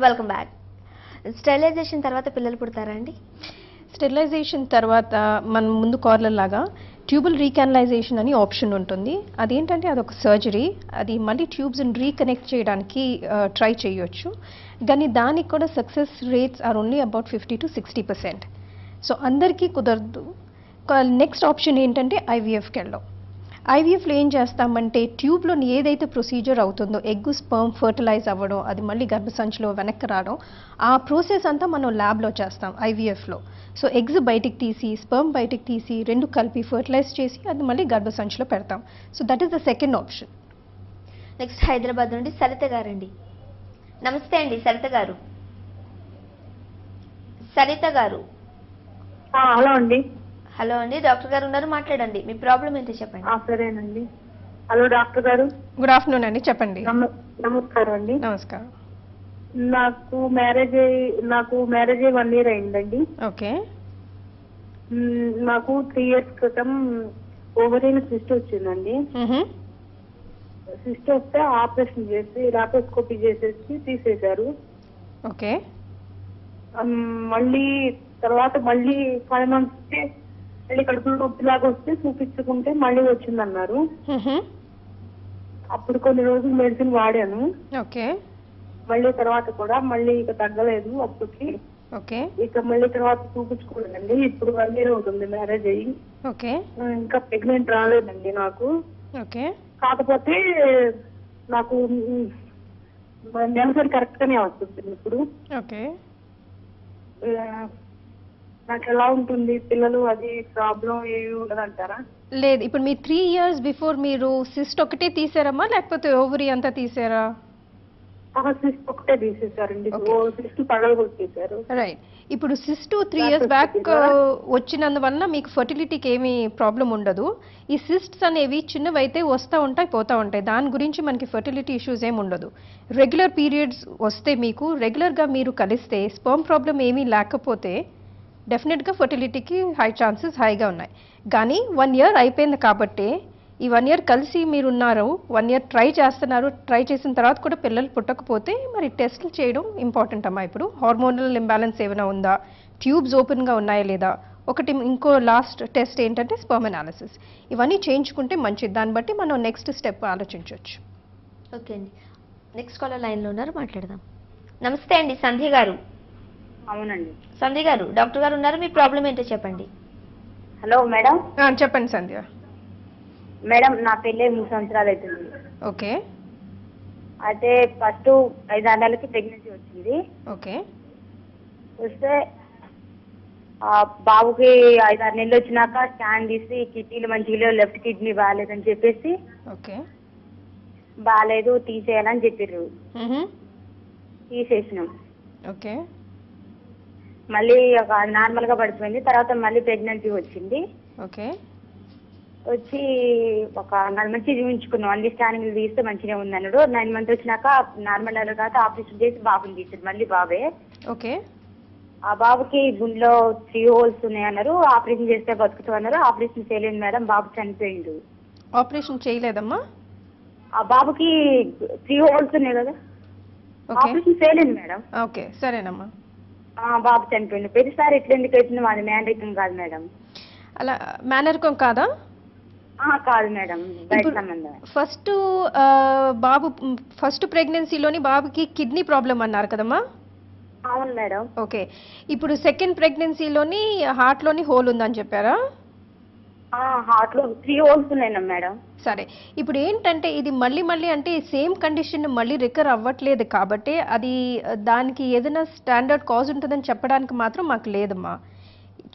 Welcome back. Sterilisation తర్వాత పిల్లలు పుడతారా అండి? స్టెరిలైజేషన్ తర్వాత మనం ముందు కార్లర్ లాగా ట్యూబల్ రీకానలైజేషన్ అని ఆప్షన్ ఉంటుంది. అదేంటంటే అదొక సర్జరీ. అది మళ్ళీ ట్యూబ్స్ని రీకనెక్ట్ చేయడానికి ట్రై చేయొచ్చు. కానీ దానికి కూడా success rates are only about 50 to 60%. So అందరికీ కుదరదు. నెక్స్ట్ ఆప్షన్ ఏంటంటే ఐవీఎఫ్కి వెళ్ళాం. ఐవీఎఫ్లో ఏం చేస్తామంటే ట్యూబ్లో ఏదైతే ప్రొసీజర్ అవుతుందో ఎగ్ స్పర్మ్ ఫర్టిలైజ్ అవ్వడం, అది మళ్ళీ గర్భసంచిలో వెనక్కి రావడం, ఆ ప్రాసెస్ అంతా మనం ల్యాబ్లో చేస్తాం ఐవీఎఫ్లో. సో ఎగ్స్ బయటికి తీసి స్పర్మ్ బయటికి తీసి రెండు కలిపి ఫర్టిలైజ్ చేసి అది మళ్ళీ గర్భసంచిలో పెడతాం. So that is the second option. Next Hyderabad నుండి సరిత గారండి. నమస్తే అండి సరిత గారు. సరిత గారు హలో అండి. హలో అండి, డాక్టర్ గారు ఉన్నారు, మాట్లాడండి. మీ ప్రాబ్లం ఏంటో చెప్పండి. సరేనండి. హలో డాక్టర్ గారు. గుడ్ ఆఫ్టర్నూన్ అండి, చెప్పండి. నమస్కారం అండి. నమస్కారం. నాకు మ్యారేజ్ అయ్యి 1 year అయిందండి. ఓకే. నాకు 3 years క్రితం ఓవరీలో సిస్ట్ వచ్చిందండి. సిస్ట్ వస్తే ఆపరేషన్ చేసి లాప్రోస్కోపీ చేసేసి తీసేశారు. ఓకే. మళ్ళీ 5 months మళ్ళీ కడుపులో నొప్పిలాగా వస్తే చూపించుకుంటే మళ్ళీ వచ్చిందన్నారు. అప్పుడు కొన్ని రోజులు మెడిసిన్ వాడాను. ఓకే. మళ్ళీ తర్వాత కూడా మళ్ళీ ఇక తగ్గలేదు అప్పటికి. ఓకే. ఇక మళ్ళీ తర్వాత చూపించుకోలేదండి. ఇప్పుడు 1 year అవుతుంది మ్యారేజ్ అయ్యి. ఓకే. ఇంకా ప్రెగ్నెంట్ రాలేదండి నాకు. ఓకే. కాకపోతే నాకు నెలసరి కరెక్ట్ గానే వస్తుంది ఇప్పుడు. ఓకే. నాకు ఎలా ఉంటుంది పిల్లలు అది ప్రాబ్లం ఏమి ఉండదంటారా? లేదు, ఇప్పుడు మీ 3 years బిఫోర్ మీరు సిస్ట్ ఒకటే తీసారమ్మా లేకపోతే ఓవరీ అంతా తీసారా? సిస్ట్ ఒకటే తీసేసారండి. సిస్ట్ పగలగొట్టేశారు. రైట్. ఇప్పుడు సిస్ట్ 3 years బ్యాక్ వచ్చినందువల్ల మీకు ఫర్టిలిటీకి ఏమీ ప్రాబ్లం ఉండదు. ఈ సిస్ట్స్ అనేవి చిన్నవైతే వస్తూ ఉంటాయి పోతూ ఉంటాయి. దాని గురించి మనకి ఫర్టిలిటీ ఇష్యూస్ ఏమి ఉండదు. రెగ్యులర్ పీరియడ్స్ వస్తే మీకు రెగ్యులర్గా మీరు కలిస్తే స్పర్మ్ ప్రాబ్లం ఏమీ లేకపోతే డెఫినెట్గా ఫర్టిలిటీకి హై ఛాన్సెస్ హైగా ఉన్నాయి. కానీ 1 year అయిపోయింది కాబట్టి ఈ 1 year కలిసి మీరున్నారు, 1 year ట్రై చేస్తున్నారు, ట్రై చేసిన తర్వాత కూడా పిల్లలు పుట్టకపోతే మరి టెస్టులు చేయడం ఇంపార్టెంట్ అమ్మా. ఇప్పుడు హార్మోనల్ ఇంబ్యాలెన్స్ ఏమైనా ఉందా, ట్యూబ్స్ ఓపెన్గా ఉన్నాయా లేదా, ఇంకో లాస్ట్ టెస్ట్ ఏంటంటే స్పర్మ్ అనాలిసిస్. ఇవన్నీ చేయించుకుంటే మంచిది. దాన్ని బట్టి మనం నెక్స్ట్ స్టెప్ ఆలోచించవచ్చు. ఓకే అండి. నెక్స్ట్ కాలర్ లైన్లో ఉన్నారు, మాట్లాడదాం. నమస్తే అండి సంధ్య గారు. అవునండి. సంధ్య గారు, డాక్టర్ గారు ఉన్నారు, మీ ప్రాబ్లం ఏంటో చెప్పండి. Hello madam. చెప్పండి సంధ్య. మేడం నా పెళ్ళి 3 సంవత్సరాలు అవుతుంది. ఓకే. అయితే ఫస్ట్ 5-6 నెలలకి ప్రెగ్నెన్సీ వచ్చింది. ఓకే. వస్తే బాబుకి 5-6 నెలలు వచ్చినాక స్కాన్ తీసి కిడ్నీలు మంచిగా లెఫ్ట్ కిడ్నీ బాగాలేదని చెప్పేసి ఓకే బాగాలేదు తీసేయాలని చెప్పారు. తీసేసినాం. ఓకే. మళ్ళీ ఒక నార్మల్ గా పడిపోయింది. తర్వాత మళ్ళీ ప్రెగ్నెన్సీ వచ్చింది. ఓకే. వచ్చి ఒక 4 months చూపించుకున్నాం. అన్ని స్కానింగ్లు తీస్తే మంచిగా ఉంది అన్నాడు. 9 months వచ్చినాక నార్మల్ అయిన తర్వాత ఆపరేషన్ చేసి బాబుని తీసాడు. మళ్ళీ బాబే. ఓకే. ఆ బాబుకి గుండెలో 3 holes ఉన్నాయి అన్నారు. ఆపరేషన్ చేస్తే బతుకుతాం అన్నారు. ఆపరేషన్ చేయలేదు మేడం, బాబు చనిపోయిండు. ఆపరేషన్ చేయలేదమ్మా? ఆ బాబుకి 3 holes ఉన్నాయి కదా, ఆపరేషన్ చేయలేదు మేడం. ఓకే, సరేనమ్మా. బాబు చనిపోయిండు. ప్రతిసారి ఎట్లా ఎందుకు అవుతుంది? మాది మేనరికం కాదు మేడం. అలా మేనరికం కాదా? కాదు మేడం, బయట సంబంధం. ఫస్ట్ ప్రెగ్నెన్సీలోని బాబుకి కిడ్నీ ప్రాబ్లం అన్నారు కదమ్మా? అవును మేడం. ఓకే. ఇప్పుడు సెకండ్ ప్రెగ్నెన్సీలోని హార్ట్లోని హోల్ ఉందని చెప్పారా? హార్ట్ లో 3 holes ఉన్నాయి మేడం. సరే, ఇప్పుడు ఏంటంటే ఇది మళ్ళీ అంటే సేమ్ కండిషన్ మళ్ళీ రికవర్ అవ్వట్లేదు కాబట్టి అది దానికి ఏదైనా స్టాండర్డ్ కాజ్ ఉంటుందని చెప్పడానికి మాత్రం మాకు లేదమ్మా.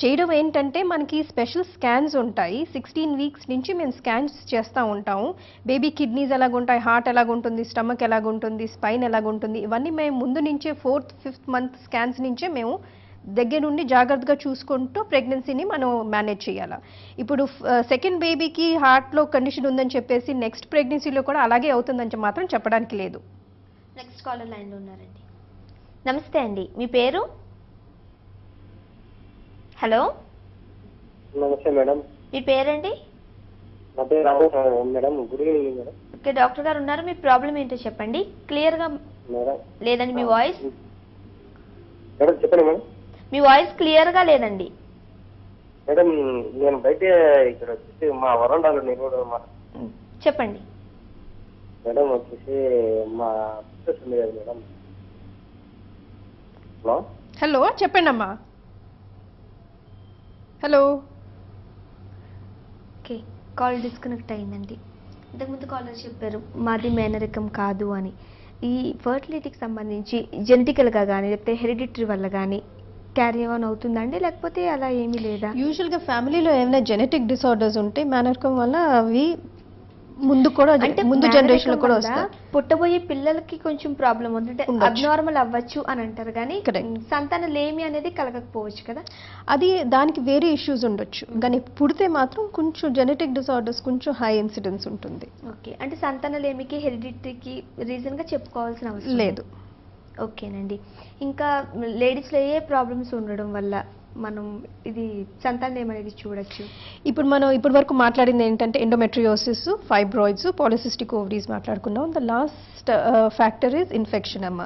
చేయడం ఏంటంటే మనకి స్పెషల్ స్కాన్స్ ఉంటాయి. 16 weeks నుంచి మేము స్కాన్స్ చేస్తూ ఉంటాము. బేబీ కిడ్నీస్ ఎలాగుంటాయి, హార్ట్ ఎలాగుంటుంది, స్టమక్ ఎలాగుంటుంది, స్పైన్ ఎలాగుంటుంది, ఇవన్నీ మేము ముందు నుంచే 4th, 5th month స్కాన్స్ నుంచే మేము దగ్గర నుండి జాగ్రత్తగా చూసుకుంటూ ప్రెగ్నెన్సీని మనం మేనేజ్ చేయాలి. ఇప్పుడు సెకండ్ బేబీకి హార్ట్లో కండిషన్ ఉందని చెప్పేసి నెక్స్ట్ ప్రెగ్నెన్సీలో కూడా అలాగే అవుతుందని మాత్రం చెప్పడానికి లేదు. నెక్స్ట్ కాలర్ లైన్లో ఉన్నారండి. నమస్తే అండి, మీ పేరు? హలో. నమస్తే మేడం. మీ పేరండి? నా పేరు Ramu madam. Good evening madam. Okay, doctor గారు ఉన్నారు, మీ ప్రాబ్లం ఏంటో చెప్పండి. క్లియర్గా లేదండి మీ వాయిస్. మేడం చెప్పండి మేడం. మీ వాయిస్ క్లియర్ గా లేదండి. మేడం నేను బయట ఇక్కడ వచ్చేసి మా వరండాలో నేను కూడా చెప్పండి. మేడం వచ్చేసి మా సిస్టర్స్ ఉంది కదా మేడం. హలో హలో చెప్పండి అమ్మా. హలో. ఓకే, కాల్ డిస్కనెక్ట్ అయిందండి. ఇంతకుముందు కాలర్ చెప్పారు మాది మేనరికం కాదు అని. ఈ ఫర్టిలిటీకి సంబంధించి జెనెటికల్గా కానీ లేకపోతే హెరిడిటరీ వల్ల కానీ క్యారీ ఆన్ అవుతుందండి, లేకపోతే అలా ఏమీ లేదా? యూజువల్గా ఫ్యామిలీలో ఏమైనా జెనెటిక్ డిసార్డర్స్ ఉంటే మేనరికం వల్ల అవి ముందు కూడా అంటే ముందు జనరేషన్ లో కూడా వస్తాయి. పుట్టబోయే పిల్లలకి కొంచెం ప్రాబ్లం ఉంది, అంటే ఉండొచ్చు. అబ్నార్మల్ అవ్వచ్చు అని అంటారు, కానీ Correct. సంతానలేమి అనేది కలగకపోవచ్చు కదా. అది దానికి వేరే ఇష్యూస్ ఉండొచ్చు, కానీ పుడితే మాత్రం కొంచెం జెనెటిక్ డిసార్డర్స్ కొంచెం హై ఇన్సిడెన్స్ ఉంటుంది. ఓకే, అంటే సంతానలేమికి హెరిడిటరీకి రీజన్ గా చెప్పుకోవాల్సిన అవసరం లేదు. ఓకేనండి. ఇంకా లేడీస్లో ఏ ప్రాబ్లమ్స్ ఉండడం వల్ల మనం ఇది సంతానం అనేది చూడొచ్చు? ఇప్పుడు మనం ఇప్పటి వరకు మాట్లాడింది ఏంటంటే ఎండోమెట్రియోసిస్, ఫైబ్రాయిడ్స్, పాలిసిస్టిక్ ఓవరీస్ మాట్లాడుకున్నాం. The last factor is infection అమ్మ.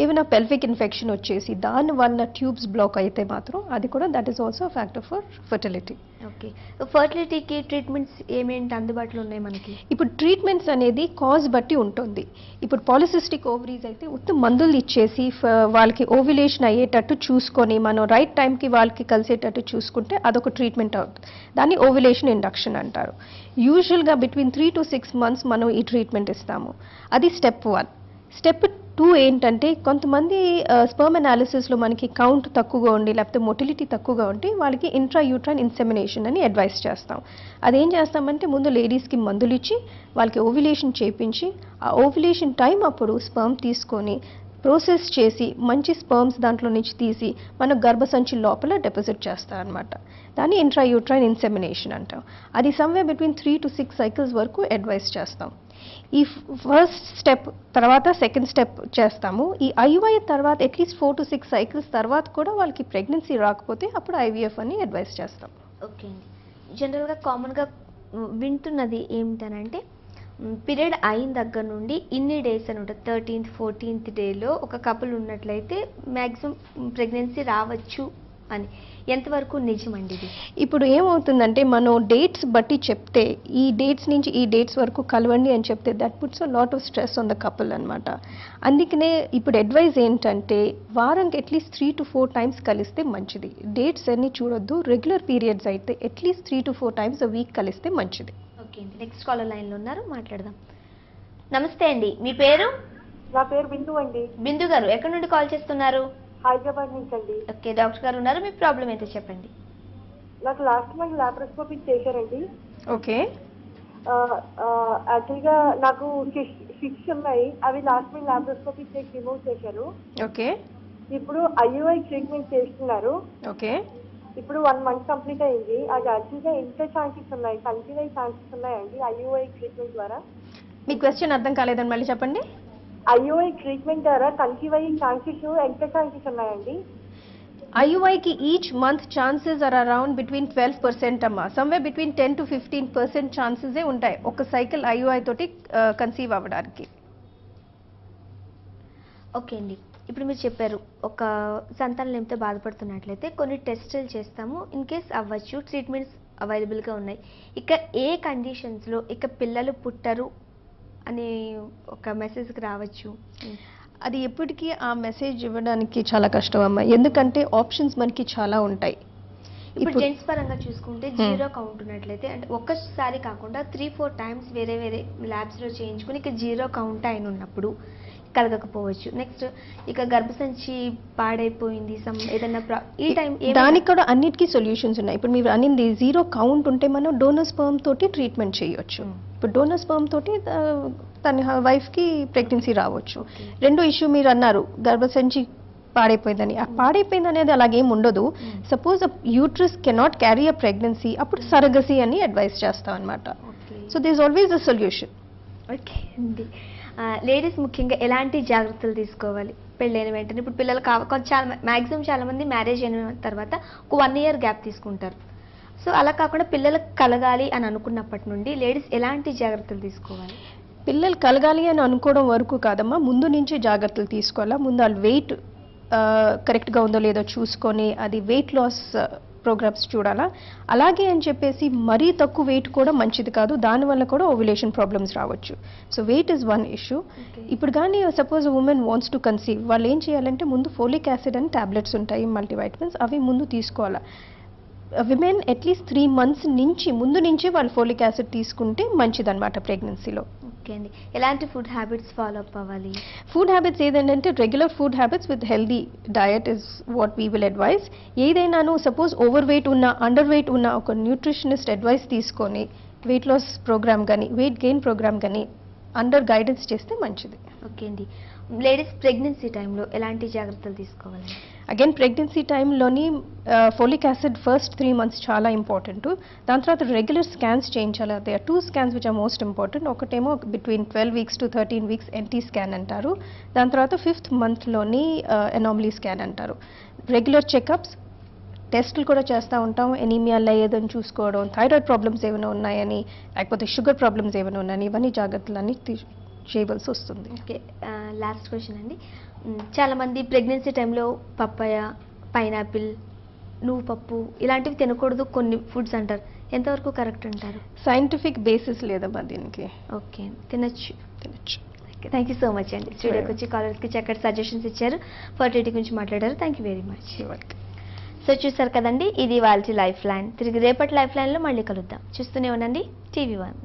ఏమైనా పెల్విక్ ఇన్ఫెక్షన్ వచ్చేసి దాని వల్ల ట్యూబ్స్ బ్లాక్ అయితే మాత్రం అది కూడా that is also factor for fertility. Okay, ఫర్టిలిటీకి ట్రీట్మెంట్స్ ఏమేంటి అందుబాటులో ఉన్నాయి మనకి? ఇప్పుడు ట్రీట్మెంట్స్ అనేది కాజ్ బట్టి ఉంటుంది. ఇప్పుడు పాలిసిస్టిక్ ఓవరీస్ అయితే ఉత్త మందులు ఇచ్చేసి వాళ్ళకి ఓవ్యులేషన్ అయ్యేటట్టు చూసుకొని మనం రైట్ టైంకి వాళ్ళకి కలిసేటట్టు చూసుకుంటే అదొక ట్రీట్మెంట్ అవుతుంది. దాన్ని ఓవ్యులేషన్ ఇండక్షన్ అంటారు. యూజువల్గా బిట్వీన్ 3 to 6 months మనం ఈ ట్రీట్మెంట్ ఇస్తాము. అది స్టెప్ 1. స్టెప్ 2 ఏంటంటే కొంతమంది స్పర్మ్ అనాలిసిస్లో మనకి కౌంట్ తక్కువగా ఉండి లేకపోతే మొటిలిటీ తక్కువగా ఉంటే వాళ్ళకి ఇంట్రాయూట్రైన్ ఇన్సెమినేషన్ అని అడ్వైస్ చేస్తాం. అదేం చేస్తామంటే ముందు లేడీస్కి మందులు ఇచ్చి వాళ్ళకి ఓవ్యులేషన్ చేయించి ఆ ఓవ్యులేషన్ టైం అప్పుడు స్పర్మ్ తీసుకొని ప్రాసెస్ చేసి మంచి స్పర్మ్స్ దాంట్లో నుంచి తీసి మన గర్భసంచి లోపల డిపాజిట్ చేస్తాం అనమాట. దాన్ని ఇంట్రాయూట్రైన్ ఇన్సెమినేషన్ అంటాం. అది సమ్వేర్ బిట్వీన్ 3 to 6 cycles వరకు అడ్వైస్ చేస్తాం. ఈ ఫస్ట్ స్టెప్ తర్వాత సెకండ్ స్టెప్ చేస్తాము. ఈ ఐవై తర్వాత అట్లీస్ట్ 4 to 6 cycles తర్వాత కూడా వాళ్ళకి ప్రెగ్నెన్సీ రాకపోతే అప్పుడు ఐవీఎఫ్ అని అడ్వైస్ చేస్తాం. ఓకే అండి. జనరల్గా కామన్గా వింటున్నది ఏమిటనంటే పీరియడ్ అయిన దగ్గర నుండి ఇన్ని డేస్ అని ఉంటుంది, 13th 14th డేలో ఒక కపుల్ ఉన్నట్లయితే మ్యాక్సిమం ప్రెగ్నెన్సీ రావచ్చు అని. ఎంతవరకు నిజమండి ఇది? ఇప్పుడు ఏమవుతుందంటే మనం డేట్స్ బట్టి చెప్తే ఈ డేట్స్ నుంచి ఈ డేట్స్ వరకు కలవండి అని చెప్తే that puts a lot of stress on the couple అనమాట. అందుకనే ఇప్పుడు అడ్వైజ్ ఏంటంటే వారంకి అట్లీస్ట్ 3 to 4 times కలిస్తే మంచిది. డేట్స్ అన్ని చూడొద్దు. రెగ్యులర్ పీరియడ్స్ అయితే at least 3 to 4 times a week కలిస్తే మంచిది. ఓకే అండి. నెక్స్ట్ కాలర్ లైన్లో ఉన్నారు, మాట్లాడదాం. నమస్తే అండి, మీ పేరు? నా పేరు బిందు అండి. బిందు గారు ఎక్కడి నుండి కాల్ చేస్తున్నారు? హైదరాబాద్ నుంచి అండి. ఓకే, డాక్టర్ గారు ఉన్నారు, మీ ప్రాబ్లం ఏంటో చెప్పండి. నాకు లాస్ట్ మంత్ లాప్రోస్కోపీ చేశారండి. ఓకే. యాక్చువల్గా నాకు సిక్స్ ఉన్నాయి, అవి లాస్ట్ మంత్ లాప్రోస్కోపీ చేసి రిమూవ్ చేశారు. ఓకే. ఇప్పుడు ఐయుఐ ట్రీట్మెంట్ చేస్తున్నారు. ఓకే. ఇప్పుడు 1 month కంప్లీట్ అయింది. అది యాక్చువల్గా ఎంత ఛాన్సెస్ ఉన్నాయి, కన్సీవ్ అయ్యే ఛాన్సెస్ ఉన్నాయండి ఐయుఐ ట్రీట్మెంట్ ద్వారా? మీ క్వశ్చన్ అర్థం కాలేదని మళ్ళీ చెప్పండి. ఐయుఐ ట్రీట్మెంట్ ద్వారా కన్సీవ్ అయ్యే ఛాన్సెస్ ఎంత ఛాన్సెస్ ఉన్నాయండి? ఐయుఐకి each month chances are around between 12% అమ్మా. సమ్వేర్ బిట్వీన్ 10 to 15% ఛాన్సెసే ఉంటాయి ఒక సైకిల్ ఐయుఐ తోటి కన్సీవ్ అవ్వడానికి. ఓకే అండి, ఇప్పుడు మీరు చెప్పారు ఒక సంతానలేమితో బాధపడుతున్నట్లయితే కొన్ని టెస్టులు చేస్తాము, ఇన్ కేస్ అవ్వచ్చు, ట్రీట్మెంట్స్ అవైలబుల్గా ఉన్నాయి. ఇక ఏ కండిషన్స్లో ఇక పిల్లలు పుట్టరు అనే ఒక మెసేజ్కి రావచ్చు? అది ఎప్పటికీ ఆ మెసేజ్ ఇవ్వడానికి చాలా కష్టం అమ్మా, ఎందుకంటే ఆప్షన్స్ మనకి చాలా ఉంటాయి. ఇప్పుడు జెంట్స్ పరంగా చూసుకుంటే 0 కౌంట్ ఉన్నట్లయితే, అంటే ఒక్కసారి కాకుండా 3-4 times వేరే వేరే ల్యాబ్స్లో చేయించుకుని ఇక 0 కౌంట్ అయిన ఉన్నప్పుడు కలగకపోవచ్చు. నెక్స్ట్ ఇక గర్భసంచి పాడైపోయింది ఏదైనా ఈ టైం దానికి కూడా అన్నిటికీ సొల్యూషన్స్ ఉన్నాయి. ఇప్పుడు మీరు అనింది 0 కౌంట్ ఉంటే మనం డోనర్ స్పర్మ్ తోటి ట్రీట్మెంట్ చేయొచ్చు. ఇప్పుడు డోనర్ స్పర్మ్ తోటి తన వైఫ్కి ప్రెగ్నెన్సీ రావచ్చు. రెండో ఇష్యూ మీరు అన్నారు గర్భసంచి పాడైపోయిందని. ఆ పాడైపోయింది అనేది అలాగేం ఉండదు. సపోజ్ యూట్రస్ కెనాట్ క్యారీ అ ప్రెగ్నెన్సీ, అప్పుడు సరగసీ అని అడ్వైస్ చేస్తాం అనమాట. So this is always a solution. Okay అండి. లేడీస్ ముఖ్యంగా ఎలాంటి జాగ్రత్తలు తీసుకోవాలి పెళ్ళైన వెంటనే? ఇప్పుడు పిల్లలు మ్యాక్సిమం చాలా మంది మ్యారేజ్ అయిన తర్వాత ఒక 1 year గ్యాప్ తీసుకుంటారు. సో అలా కాకుండా పిల్లలకు కలగాలి అని అనుకున్నప్పటి నుండి లేడీస్ ఎలాంటి జాగ్రత్తలు తీసుకోవాలి? పిల్లలు కలగాలి అని అనుకోవడం వరకు కాదమ్మా, ముందు నుంచే జాగ్రత్తలు తీసుకోవాలా. ముందు వాళ్ళు వెయిట్ కరెక్ట్గా ఉందో లేదో చూసుకొని అది వెయిట్ లాస్ ప్రోగ్రామ్స్ చూడాలా. అలాగే అని చెప్పేసి మరీ తక్కువ వెయిట్ కూడా మంచిది కాదు, దానివల్ల కూడా ఓవ్యులేషన్ ప్రాబ్లమ్స్ రావచ్చు. So weight is one issue. ఇప్పుడు కానీ suppose women wants to conceive, వాళ్ళు ఏం చేయాలంటే ముందు ఫోలిక్ యాసిడ్ అని టాబ్లెట్స్ ఉంటాయి, మల్టీవైటమిన్స్, అవి ముందు తీసుకోవాలా. విమెన్ అట్లీస్ట్ 3 months ముందు నుంచి వాళ్ళు ఫోలిక్ యాసిడ్ తీసుకుంటే మంచిదన్నమాట ప్రెగ్నెన్సీలో. ఓకే అండి, ఎలాంటి ఫుడ్ హ్యాబిట్స్ ఫాలో అప్ అవ్వాలి? ఫుడ్ హ్యాబిట్స్ ఏదంటే regular food habits with healthy diet is what we will advise. ఏదైనాను సపోజ్ ఓవర్ వెయిట్ ఉన్న, అండర్ వెయిట్ ఉన్న ఒక న్యూట్రిషనిస్ట్ అడ్వైస్ తీసుకొని వెయిట్ లాస్ ప్రోగ్రామ్ కానీ వెయిట్ గెయిన్ ప్రోగ్రామ్ కానీ అండర్ గైడెన్స్ చేస్తే మంచిది. ఓకే అండి, లేడీస్ ప్రెగ్నెన్సీ టైంలో ఎలాంటి జాగ్రత్తలు తీసుకోవాలి? అగైన్ ప్రెగ్నెన్సీ టైంలోని ఫోలిక్ యాసిడ్ ఫస్ట్ 3 months చాలా ఇంపార్టెంట్. దాని తర్వాత రెగ్యులర్ స్కాన్స్ చేయించాలి. They are 2 scans which are most important. ఒకటేమో between 12 weeks to 13 weeks NT scan అంటారు. దాని తర్వాత 5th monthలోని ఎనామలీ స్కాన్ అంటారు. రెగ్యులర్ చెకప్స్, టెస్టులు కూడా చేస్తూ ఉంటాం. ఎనీమియా లేదని చూసుకోవడం, థైరాయిడ్ ప్రాబ్లమ్స్ ఏమైనా ఉన్నాయని, లేకపోతే షుగర్ ప్రాబ్లమ్స్ ఏమైనా ఉన్నాయని, ఇవన్నీ జాగ్రత్తలన్నీ చేయవలసి వస్తుంది. ఓకే, లాస్ట్ క్వశ్చన్ అండి. చాలామంది ప్రెగ్నెన్సీ టైంలో పప్పాయ, పైనాపిల్, నువ్వు పప్పు ఇలాంటివి తినకూడదు కొన్ని ఫుడ్స్ అంటారు, ఎంతవరకు కరెక్ట్ అంటారు? సైంటిఫిక్ బేసిస్ లేదమ్మా దీనికి. ఓకే, తినచ్చు. థ్యాంక్ యూ సో మచ్ అండి, స్టూడియోకి వచ్చి కాలర్స్కి చక్కటి సజెషన్స్ ఇచ్చారు, ఫర్టిలిటీ గురించి మాట్లాడారు. Thank you very much. So చూసారు కదండి, ఇది వాళ్ళ లైఫ్ లైన్. తిరిగి రేపటి లైఫ్ లైన్లో మళ్ళీ కలుద్దాం. చూస్తూనే ఉండండి TV1.